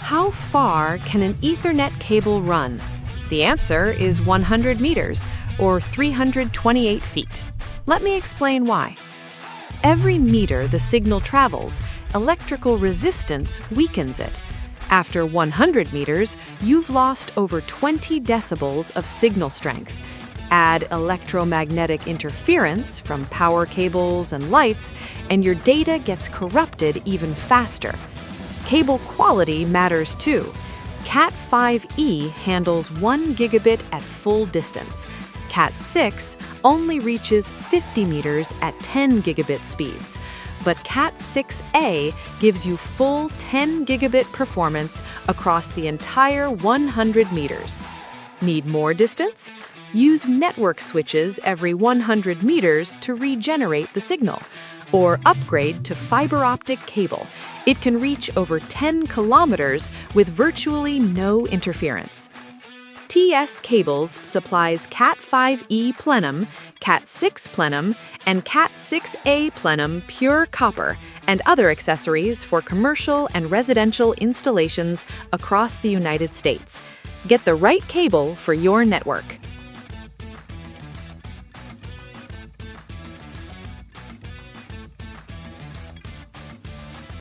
How far can an Ethernet cable run? The answer is 100 meters, or 328 feet. Let me explain why. Every meter the signal travels, electrical resistance weakens it. After 100 meters, you've lost over 20 decibels of signal strength. Add electromagnetic interference from power cables and lights, and your data gets corrupted even faster. Cable quality matters too. Cat5e handles 1 gigabit at full distance. Cat6 only reaches 50 meters at 10 gigabit speeds. But Cat6a gives you full 10 gigabit performance across the entire 100 meters. Need more distance? Use network switches every 100 meters to regenerate the signal, or upgrade to fiber optic cable. It can reach over 10 kilometers with virtually no interference. TSCables supplies Cat5e Plenum, Cat6 Plenum, and Cat6a Plenum pure copper and other accessories for commercial and residential installations across the United States. Get the right cable for your network.